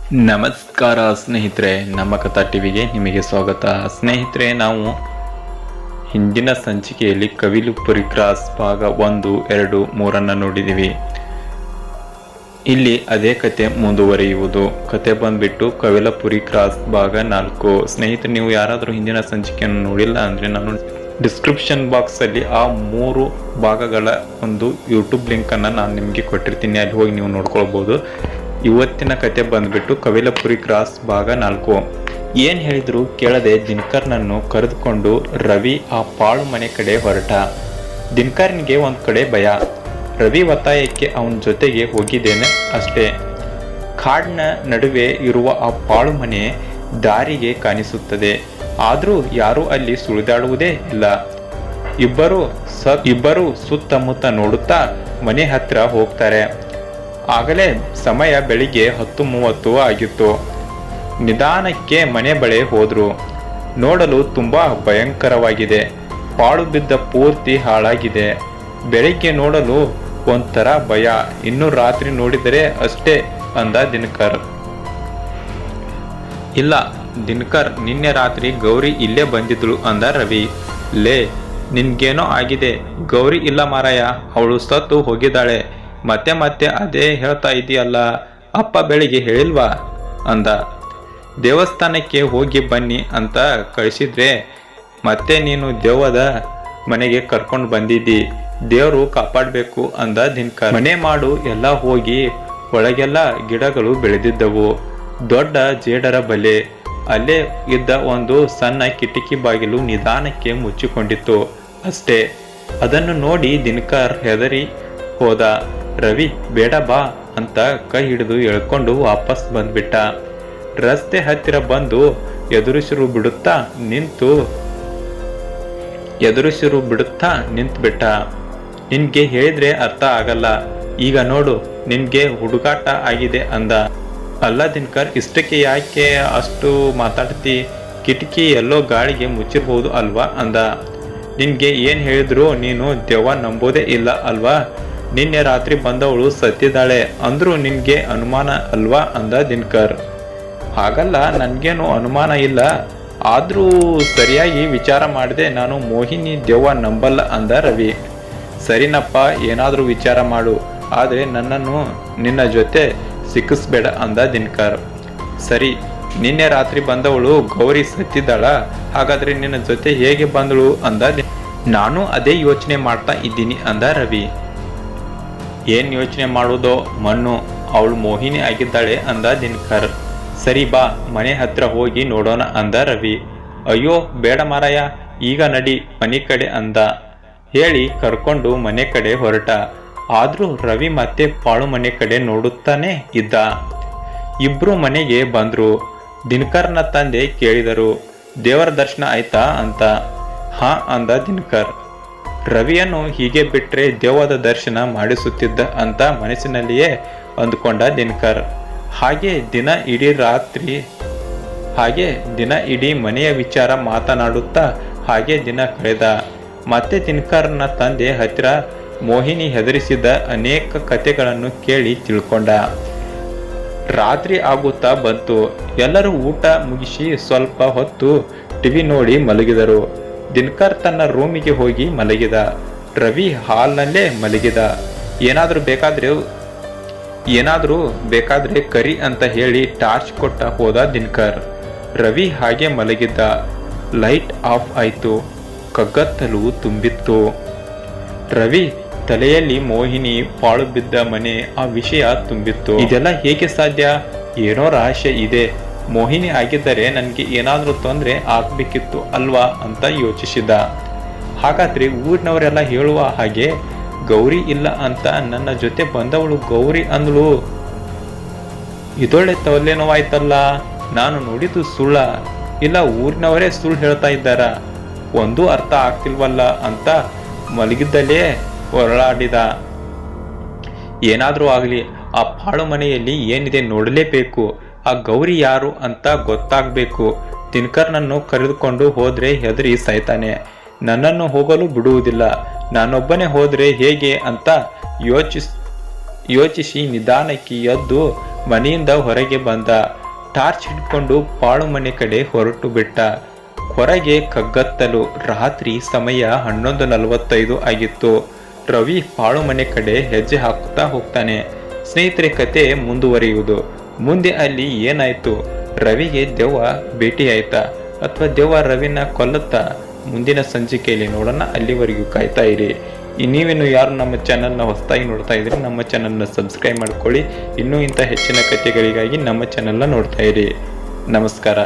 ನಮಸ್ಕಾರ ಸ್ನೇಹಿತರೆ, ನಮ್ಮ ಕಥಾ ಟಿವಿಗೆ ನಿಮಗೆ ಸ್ವಾಗತ. ಸ್ನೇಹಿತರೆ, ನಾವು ಹಿಂದಿನ ಸಂಚಿಕೆಯಲ್ಲಿ ಕವಿಲುಪುರಿ ಕ್ರಾಸ್ ಭಾಗ 1, 2, 3 ನೋಡಿದ್ದೀವಿ. ಇಲ್ಲಿ ಅದೇ ಕತೆ ಮುಂದುವರಿಯುವುದು. ಕತೆ ಬಂದ್ಬಿಟ್ಟು ಕವಿಲಪುರಿ ಕ್ರಾಸ್ ಭಾಗ 4. ಸ್ನೇಹಿತರೆ, ನೀವು ಯಾರಾದರೂ ಹಿಂದಿನ ಸಂಚಿಕೆಯನ್ನು ನೋಡಿಲ್ಲ ಅಂದರೆ ನಾನು ಡಿಸ್ಕ್ರಿಪ್ಷನ್ ಬಾಕ್ಸಲ್ಲಿ ಆ 3 ಭಾಗಗಳ ಒಂದು ಯೂಟ್ಯೂಬ್ ಲಿಂಕನ್ನು ನಾನು ನಿಮಗೆ ಕೊಟ್ಟಿರ್ತೀನಿ, ಅಲ್ಲಿ ಹೋಗಿ ನೀವು ನೋಡ್ಕೊಳ್ಬೋದು. ಇವತ್ತಿನ ಕತೆ ಬಂದ್ಬಿಟ್ಟು ಕವಿಲಪುರಿ ಕ್ರಾಸ್ ಭಾಗ 4. ಏನು ಹೇಳಿದ್ರು ಕೇಳದೆ ದಿನಕರ್ನನ್ನು ಕರೆದುಕೊಂಡು ರವಿ ಆ ಪಾಳು ಮನೆ ಕಡೆ ಹೊರಟ. ದಿನಕರ್ನಿಗೆ ಒಂದು ಕಡೆ ಭಯ. ರವಿ ಒತ್ತಾಯಕ್ಕೆ ಅವನ ಜೊತೆಗೆ ಹೋಗಿದ್ದೇನೆ ಅಷ್ಟೇ. ಕಾಡಿನ ನಡುವೆ ಇರುವ ಆ ಪಾಳು ಮನೆ ದಾರಿಗೆ ಕಾಣಿಸುತ್ತದೆ, ಆದರೂ ಯಾರೂ ಅಲ್ಲಿ ಸುಳಿದಾಡುವುದೇ ಇಲ್ಲ. ಇಬ್ಬರು ಸುತ್ತಮುತ್ತ ನೋಡುತ್ತಾ ಮನೆ ಹತ್ರ ಹೋಗ್ತಾರೆ. ಆಗಲೇ ಸಮಯ ಬೆಳಿಗ್ಗೆ 10:30 ಆಗಿತ್ತು. ನಿಧಾನಕ್ಕೆ ಮನೆ ಬಳಿ ಹೋದ್ರು. ನೋಡಲು ತುಂಬಾ ಭಯಂಕರವಾಗಿದೆ. ಪಾಳು ಬಿದ್ದ ಪೂರ್ತಿ ಹಾಳಾಗಿದೆ. ಬೆಳಿಗ್ಗೆ ನೋಡಲು ಒಂಥರ ಭಯ, ಇನ್ನು ರಾತ್ರಿ ನೋಡಿದರೆ ಅಷ್ಟೇ ಅಂದ ದಿನಕರ್. ಇಲ್ಲ ದಿನಕರ್, ನಿನ್ನೆ ರಾತ್ರಿ ಗೌರಿ ಇಲ್ಲೇ ಬಂದಿದ್ಳು ಅಂದ ರವಿ. ಲೇ, ನಿನ್ಗೇನೋ ಆಗಿದೆ. ಗೌರಿ ಇಲ್ಲ ಮಾರಾಯ, ಅವಳು ಸತ್ತು ಹೋಗಿದ್ದಾಳೆ. ಮತ್ತೆ ಮತ್ತೆ ಅದೇ ಹೇಳ್ತಾ ಇದೆಯಲ್ಲ, ಅಪ್ಪ ಬೆಳಿಗ್ಗೆ ಹೇಳಿಲ್ವಾ ಅಂದ. ದೇವಸ್ಥಾನಕ್ಕೆ ಹೋಗಿ ಬನ್ನಿ ಅಂತ ಕಳಿಸಿದ್ರೆ ಮತ್ತೆ ನೀನು ದೆವ್ವದ ಮನೆಗೆ ಕರ್ಕೊಂಡು ಬಂದಿದ್ದಿ. ದೇವರು ಕಾಪಾಡಬೇಕು ಅಂದ ದಿನಕರ್. ಮನೆ ಮಾಡು ಎಲ್ಲ ಹೋಗಿ ಒಳಗೆಲ್ಲ ಗಿಡಗಳು ಬೆಳೆದಿದ್ದವು. ದೊಡ್ಡ ಜೇಡರ ಬಲೆ. ಅಲ್ಲೇ ಇದ್ದ ಒಂದು ಸಣ್ಣ ಕಿಟಕಿ ಬಾಗಿಲು ನಿಧಾನಕ್ಕೆ ಮುಚ್ಚಿಕೊಂಡಿತ್ತು ಅಷ್ಟೇ. ಅದನ್ನು ನೋಡಿ ದಿನಕರ್ ಹೆದರಿ ಹೋದ. ರವಿ, ಬೇಡ ಬಾ ಅಂತ ಕೈ ಹಿಡಿದು ಎಳ್ಕೊಂಡು ವಾಪಸ್ ಬಂದ್ಬಿಟ್ಟ. ರಸ್ತೆ ಹತ್ತಿರ ಬಂದು ಎದುರಿಸಿರು ಬಿಡುತ್ತಾ ನಿಂತ್ಬಿಟ್ಟ. ನಿನ್ಗೆ ಹೇಳಿದ್ರೆ ಅರ್ಥ ಆಗಲ್ಲ, ಈಗ ನೋಡು ನಿನ್ಗೆ ಹುಡುಗಾಟ ಆಗಿದೆ ಅಂದ. ಅಲ್ಲ ದಿನಕರ್, ಇಷ್ಟಕ್ಕೆ ಯಾಕೆ ಅಷ್ಟು ಮಾತಾಡ್ತಿ? ಕಿಟಕಿ ಎಲ್ಲೋ ಗಾಳಿಗೆ ಮುಚ್ಚಿರ್ಬೋದು ಅಲ್ವಾ ಅಂದ. ನಿನ್ಗೆ ಏನ್ ಹೇಳಿದ್ರು ನೀನು ದೆವ್ವ ನಂಬೋದೇ ಇಲ್ಲ ಅಲ್ವಾ? ನಿನ್ನೆ ರಾತ್ರಿ ಬಂದವಳು ಸತ್ತಿದ್ದಾಳೆ ಅಂದ್ರೂ ನಿನ್ಗೆ ಅನುಮಾನ ಅಲ್ವಾ ಅಂದ ದಿನಕರ್. ಹಾಗಲ್ಲ, ನನ್ಗೇನು ಅನುಮಾನ ಇಲ್ಲ, ಆದ್ರೂ ಸರಿಯಾಗಿ ವಿಚಾರ ಮಾಡಿದೆ. ನಾನು ಮೋಹಿನಿ ದೆವ್ವ ನಂಬಲ್ಲ ಅಂದ ರವಿ. ಸರಿನಪ್ಪ, ಏನಾದ್ರೂ ವಿಚಾರ ಮಾಡು, ಆದ್ರೆ ನನ್ನನ್ನು ನಿನ್ನ ಜೊತೆ ಸಿಕ್ಕಿಸ್ಬೇಡ ಅಂದ ದಿನಕರ್. ಸರಿ, ನಿನ್ನೆ ರಾತ್ರಿ ಬಂದವಳು ಗೌರಿ ಸತ್ತಿದ್ದಾಳ, ಹಾಗಾದ್ರೆ ನಿನ್ನ ಜೊತೆ ಹೇಗೆ ಬಂದಳು ಅಂದ. ನಾನು ಅದೇ ಯೋಚನೆ ಮಾಡ್ತಾ ಇದ್ದೀನಿ ಅಂದ ರವಿ. ಏನ್ ಯೋಚನೆ ಮಾಡೋದೋ ಮಣ್ಣು, ಅವಳು ಮೋಹಿನಿ ಆಗಿದ್ದಾಳೆ ಅಂದ ದಿನಕರ್. ಸರಿ ಬಾ, ಮನೆ ಹತ್ರ ಹೋಗಿ ನೋಡೋಣ ಅಂದ ರವಿ. ಅಯ್ಯೋ ಬೇಡ ಮಾರಾಯ, ಈಗ ನಡಿ ಮನೆ ಕಡೆ ಅಂದ. ಹೇಳಿ ಕರ್ಕೊಂಡು ಮನೆ ಕಡೆ ಹೊರಟ. ಆದ್ರೂ ರವಿ ಮತ್ತೆ ಪಾಳು ಮನೆ ಕಡೆ ನೋಡುತ್ತಾನೆ ಇದ್ದ. ಇಬ್ರು ಮನೆಗೆ ಬಂದ್ರು. ದಿನಕರ್ನ ತಂದೆ ಕೇಳಿದರು, ದೇವರ ದರ್ಶನ ಆಯ್ತಾ ಅಂತ. ಹಾ ಅಂದ ದಿನಕರ್. ರವಿಯನ್ನು ಹೀಗೆ ಬಿಟ್ರೆ ದೆವ್ವದ ದರ್ಶನ ಮಾಡಿಸುತ್ತಿದ್ದ ಅಂತ ಮನಸ್ಸಿನಲ್ಲಿಯೇ ಅಂದುಕೊಂಡ ದಿನಕರ್. ಹಾಗೆ ದಿನ ಇಡೀ ಮನೆಯ ವಿಚಾರ ಮಾತನಾಡುತ್ತಾ ಹಾಗೆ ದಿನ ಕಳೆದ. ಮತ್ತೆ ದಿನಕರ್ನ ತಂದೆ ಹತ್ತಿರ ಮೋಹಿನಿ ಹೆದರಿಸಿದ ಅನೇಕ ಕಥೆಗಳನ್ನು ಕೇಳಿ ತಿಳ್ಕೊಂಡ. ರಾತ್ರಿ ಆಗುತ್ತಾ ಬಂತು. ಎಲ್ಲರೂ ಊಟ ಮುಗಿಸಿ ಸ್ವಲ್ಪ ಹೊತ್ತು ಟಿವಿ ನೋಡಿ ಮಲಗಿದರು. ದಿನಕರ್ ತನ್ನ ರೂಮಿಗೆ ಹೋಗಿ ಮಲಗಿದ. ರವಿ ಹಾಲ್ನಲ್ಲೇ ಮಲಗಿದ. ಏನಾದ್ರೂ ಬೇಕಾದ್ರೆ ಕರಿ ಅಂತ ಹೇಳಿ ಟಾರ್ಚ್ ಕೊಟ್ಟ ಹೋದ ದಿನಕರ್. ರವಿ ಹಾಗೆ ಮಲಗಿದ್ದ. ಲೈಟ್ ಆಫ್ ಆಯ್ತು. ಕಗ್ಗತ್ತಲು ತುಂಬಿತ್ತು. ರವಿ ತಲೆಯಲ್ಲಿ ಮೋಹಿನಿ, ಪಾಳು ಬಿದ್ದ ಮನೆ, ಆ ವಿಷಯ ತುಂಬಿತ್ತು. ಇದೆಲ್ಲ ಹೇಗೆ ಸಾಧ್ಯ? ಏನೋ ರಹಸ್ಯ ಇದೆ. ಮೋಹಿನಿ ಆಗಿದ್ದರೆ ನನಗೆ ಏನಾದ್ರೂ ತೊಂದರೆ ಆಗ್ಬೇಕಿತ್ತು ಅಲ್ವಾ ಅಂತ ಯೋಚಿಸಿದ. ಹಾಗಾದ್ರೆ ಊರಿನವರೆಲ್ಲ ಹೇಳುವ ಹಾಗೆ ಗೌರಿ ಇಲ್ಲ ಅಂತ ನನ್ನ ಜೊತೆ ಬಂದವಳು ಗೌರಿ ಅಂದಳು. ಇದೊಳ್ಳೆ ತಲೆನೋವಾಯ್ತಲ್ಲ. ನಾನು ನೋಡಿದ್ದು ಸುಳ್ಳ, ಇಲ್ಲ ಊರಿನವರೇ ಸುಳ್ಳು ಹೇಳ್ತಾ ಇದ್ದಾರ? ಒಂದೂ ಅರ್ಥ ಆಗ್ತಿಲ್ವಲ್ಲ ಅಂತ ಮಲಗಿದ್ದಲೇ ಹೊರಳಾಡಿದ. ಏನಾದ್ರೂ ಆಗ್ಲಿ, ಆ ಪಾಳು ಮನೆಯಲ್ಲಿ ಏನಿದೆ ನೋಡಲೇಬೇಕು. ಆ ಗೌರಿ ಯಾರು ಅಂತ ಗೊತ್ತಾಗ್ಬೇಕು. ದಿನಕರ್ನನ್ನು ಕರೆದುಕೊಂಡು ಹೋದ್ರೆ ಹೆದರಿ ಸಾಯ್ತಾನೆ. ನನ್ನನ್ನು ಹೋಗಲು ಬಿಡುವುದಿಲ್ಲ. ನಾನೊಬ್ಬನೇ ಹೋದ್ರೆ ಹೇಗೆ ಅಂತ ಯೋಚಿಸಿ ನಿಧಾನಕ್ಕೆ ಎದ್ದು ಮನೆಯಿಂದ ಹೊರಗೆ ಬಂದ. ಟಾರ್ಚ್ ಹಿಡ್ಕೊಂಡು ಪಾಳು ಮನೆ ಕಡೆ ಹೊರಟು ಬಿಟ್ಟ. ಹೊರಗೆ ಕಗ್ಗತ್ತಲು. ರಾತ್ರಿ ಸಮಯ 11:45 ಆಗಿತ್ತು. ರವಿ ಪಾಳು ಮನೆ ಕಡೆ ಹೆಜ್ಜೆ ಹಾಕುತ್ತಾ ಹೋಗ್ತಾನೆ. ಸ್ನೇಹಿತರೆ, ಕತೆ ಮುಂದುವರಿಯುವುದು. ಮುಂದೆ ಅಲ್ಲಿ ಏನಾಯ್ತು? ರವಿಗೆ ದೆವ್ವ ಭೇಟಿ ಆಯ್ತಾ ಅಥವಾ ದೆವ್ವ ರವಿನ ಕೊಲ್ಲುತ್ತಾ? ಮುಂದಿನ ಸಂಚಿಕೆಯಲ್ಲಿ ನೋಡೋಣ. ಅಲ್ಲಿವರೆಗೂ ಕಾಯ್ತಾ ಇರಿ. ನೀವೇನು ಯಾರು ನಮ್ಮ ಚಾನಲ್ನ ಹೊಸದಾಗಿ ನೋಡ್ತಾ ಇದ್ರೆ ನಮ್ಮ ಚಾನಲ್ನ ಸಬ್ಸ್ಕ್ರೈಬ್ ಮಾಡ್ಕೊಳ್ಳಿ. ಇನ್ನೂ ಇಂಥ ಹೆಚ್ಚಿನ ಕಥೆಗಳಿಗಾಗಿ ನಮ್ಮ ಚಾನಲ್ನ ನೋಡ್ತಾ ಇರಿ. ನಮಸ್ಕಾರ.